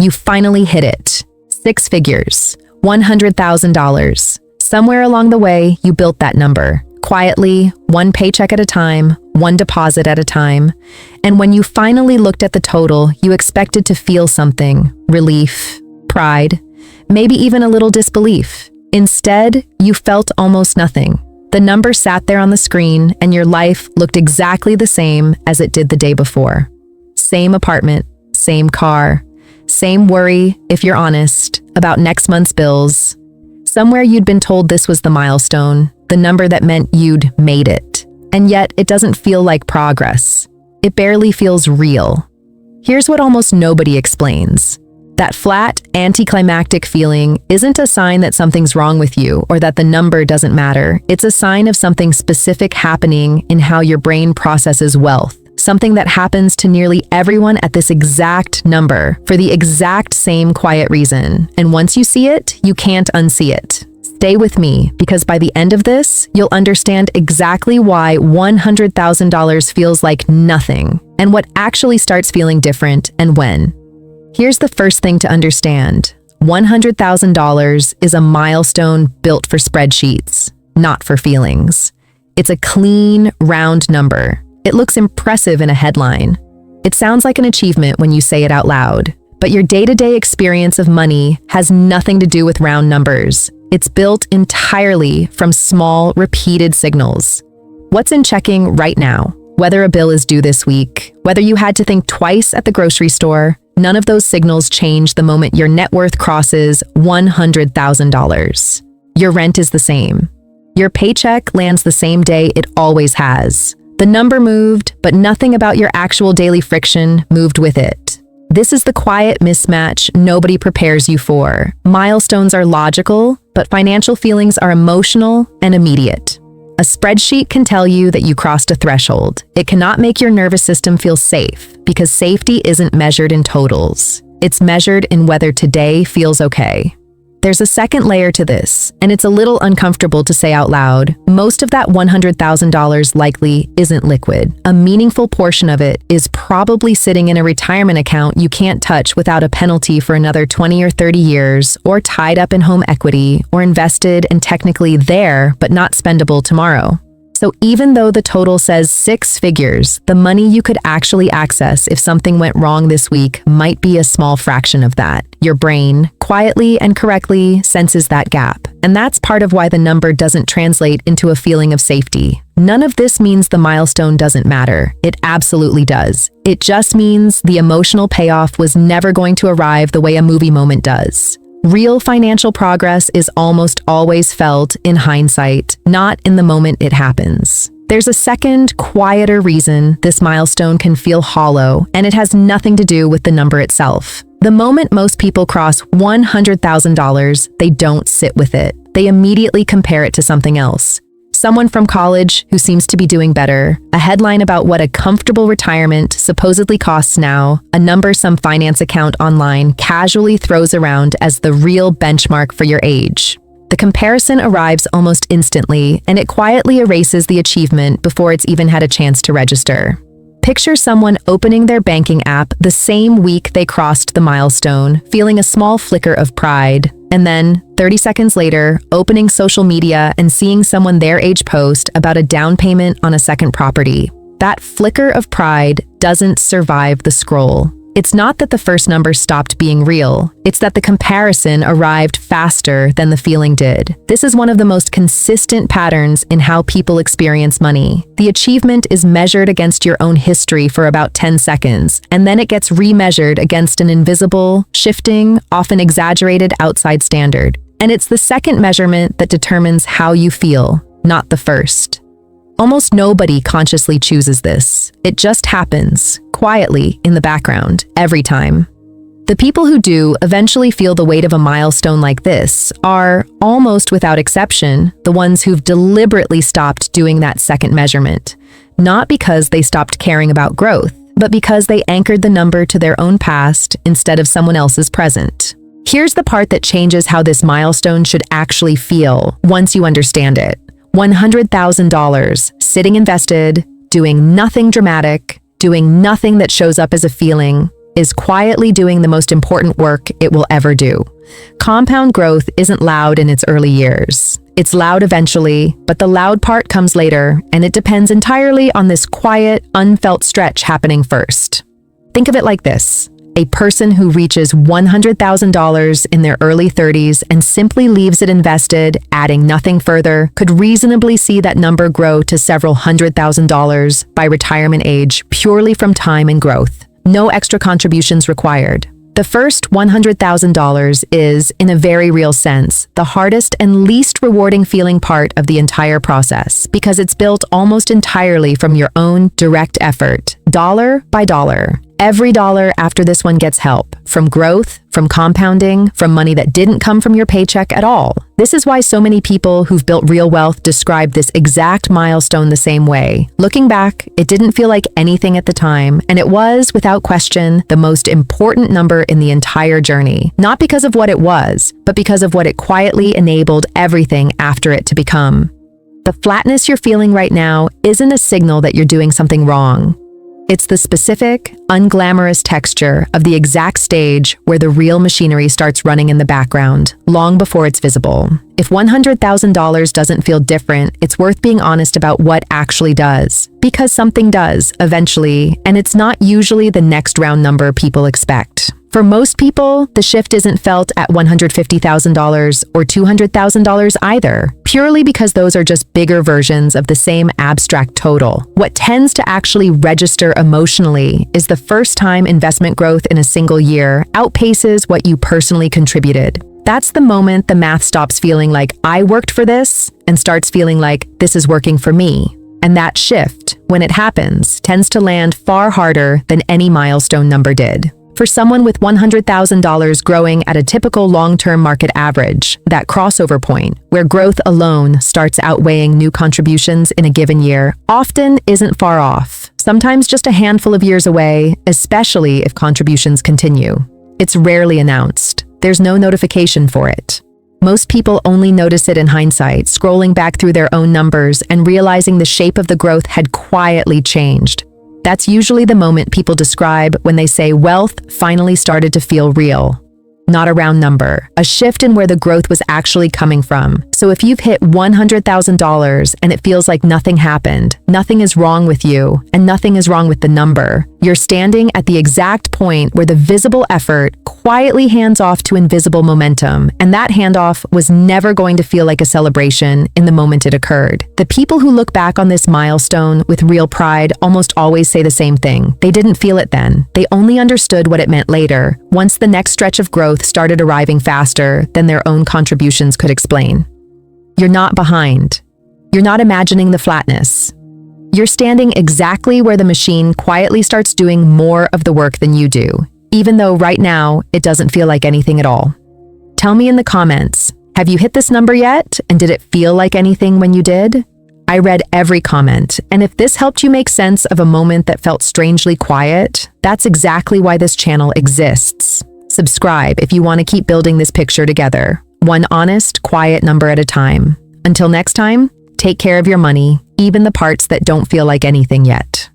You finally hit it. 6 figures, $100,000. Somewhere along the way, you built that number. Quietly, one paycheck at a time, one deposit at a time. And when you finally looked at the total, you expected to feel something: relief, pride, maybe even a little disbelief. Instead, you felt almost nothing. The number sat there on the screen, and your life looked exactly the same as it did the day before. Same apartment, same car, same worry, if you're honest, about next month's bills. Somewhere you'd been told this was the milestone, the number that meant you'd made it. And yet, it doesn't feel like progress. It barely feels real. Here's what almost nobody explains. That flat, anticlimactic feeling isn't a sign that something's wrong with you or that the number doesn't matter. It's a sign of something specific happening in how your brain processes wealth. Something that happens to nearly everyone at this exact number for the exact same quiet reason. And once you see it, you can't unsee it. Stay with me, because by the end of this, you'll understand exactly why $100,000 feels like nothing and what actually starts feeling different and when. Here's the first thing to understand. $100,000 is a milestone built for spreadsheets, not for feelings. It's a clean, round number. It looks impressive in a headline. It sounds like an achievement when you say it out loud. But your day-to-day experience of money has nothing to do with round numbers. It's built entirely from small, repeated signals. What's in checking right now? Whether a bill is due this week, whether you had to think twice at the grocery store, none of those signals change the moment your net worth crosses $100,000. Your rent is the same. Your paycheck lands the same day it always has. The number moved, but nothing about your actual daily friction moved with it. This is the quiet mismatch nobody prepares you for. Milestones are logical, but financial feelings are emotional and immediate. A spreadsheet can tell you that you crossed a threshold. It cannot make your nervous system feel safe, because safety isn't measured in totals. It's measured in whether today feels okay. There's a second layer to this, and it's a little uncomfortable to say out loud. Most of that $100,000 likely isn't liquid. A meaningful portion of it is probably sitting in a retirement account you can't touch without a penalty for another 20 or 30 years, or tied up in home equity, or invested and technically there, but not spendable tomorrow. So even though the total says 6 figures, the money you could actually access if something went wrong this week might be a small fraction of that. Your brain, quietly and correctly, senses that gap. And that's part of why the number doesn't translate into a feeling of safety. None of this means the milestone doesn't matter. It absolutely does. It just means the emotional payoff was never going to arrive the way a movie moment does. Real financial progress is almost always felt in hindsight, not in the moment it happens. There's a second, quieter reason this milestone can feel hollow, and it has nothing to do with the number itself. The moment most people cross $100,000, they don't sit with it. They immediately compare it to something else. Someone from college who seems to be doing better, a headline about what a comfortable retirement supposedly costs now, a number some finance account online casually throws around as the real benchmark for your age. The comparison arrives almost instantly, and it quietly erases the achievement before it's even had a chance to register. Picture someone opening their banking app the same week they crossed the milestone, feeling a small flicker of pride, and then, 30 seconds later, opening social media and seeing someone their age post about a down payment on a second property. That flicker of pride doesn't survive the scroll. It's not that the first number stopped being real, it's that the comparison arrived faster than the feeling did. This is one of the most consistent patterns in how people experience money. The achievement is measured against your own history for about 10 seconds, and then it gets remeasured against an invisible, shifting, often exaggerated outside standard. And it's the second measurement that determines how you feel, not the first. Almost nobody consciously chooses this. It just happens, quietly, in the background, every time. The people who do eventually feel the weight of a milestone like this are, almost without exception, the ones who've deliberately stopped doing that second measurement. Not because they stopped caring about growth, but because they anchored the number to their own past instead of someone else's present. Here's the part that changes how this milestone should actually feel once you understand it. $100,000, sitting invested, doing nothing dramatic, doing nothing that shows up as a feeling. is quietly doing the most important work it will ever do. Compound growth isn't loud in its early years. It's loud eventually, but the loud part comes later, and it depends entirely on this quiet, unfelt stretch happening first. Think of it like this. A person who reaches $100,000 in their early 30s and simply leaves it invested, adding nothing further, could reasonably see that number grow to several $100,000 by retirement age purely from time and growth. No extra contributions required. The first $100,000 is, in a very real sense, the hardest and least rewarding feeling part of the entire process because it's built almost entirely from your own direct effort, dollar by dollar. Every dollar after this one gets help, from growth, from compounding, from money that didn't come from your paycheck at all. This is why so many people who've built real wealth describe this exact milestone the same way. Looking back, it didn't feel like anything at the time, and it was, without question, the most important number in the entire journey. Not because of what it was, but because of what it quietly enabled everything after it to become. The flatness you're feeling right now isn't a signal that you're doing something wrong. It's the specific, unglamorous texture of the exact stage where the real machinery starts running in the background, long before it's visible. If $100,000 doesn't feel different, it's worth being honest about what actually does. Because something does, eventually, and it's not usually the next round number people expect. For most people, the shift isn't felt at $150,000 or $200,000 either, purely because those are just bigger versions of the same abstract total. What tends to actually register emotionally is the first time investment growth in a single year outpaces what you personally contributed. That's the moment the math stops feeling like I worked for this and starts feeling like this is working for me. And that shift, when it happens, tends to land far harder than any milestone number did. For someone with $100,000 growing at a typical long-term market average, that crossover point, where growth alone starts outweighing new contributions in a given year, often isn't far off, sometimes just a handful of years away, especially if contributions continue. It's rarely announced. There's no notification for it. Most people only notice it in hindsight, scrolling back through their own numbers and realizing the shape of the growth had quietly changed. That's usually the moment people describe when they say wealth finally started to feel real. Not a round number, a shift in where the growth was actually coming from. So if you've hit $100,000 and it feels like nothing happened, nothing is wrong with you, and nothing is wrong with the number, you're standing at the exact point where the visible effort quietly hands off to invisible momentum, and that handoff was never going to feel like a celebration in the moment it occurred. The people who look back on this milestone with real pride almost always say the same thing. They didn't feel it then. They only understood what it meant later, once the next stretch of growth started arriving faster than their own contributions could explain. You're not behind. You're not imagining the flatness. You're standing exactly where the machine quietly starts doing more of the work than you do, even though right now it doesn't feel like anything at all. Tell me in the comments, have you hit this number yet? And did it feel like anything when you did? I read every comment, and if this helped you make sense of a moment that felt strangely quiet, that's exactly why this channel exists. Subscribe if you want to keep building this picture together, one honest, quiet number at a time. Until next time, take care of your money, even the parts that don't feel like anything yet.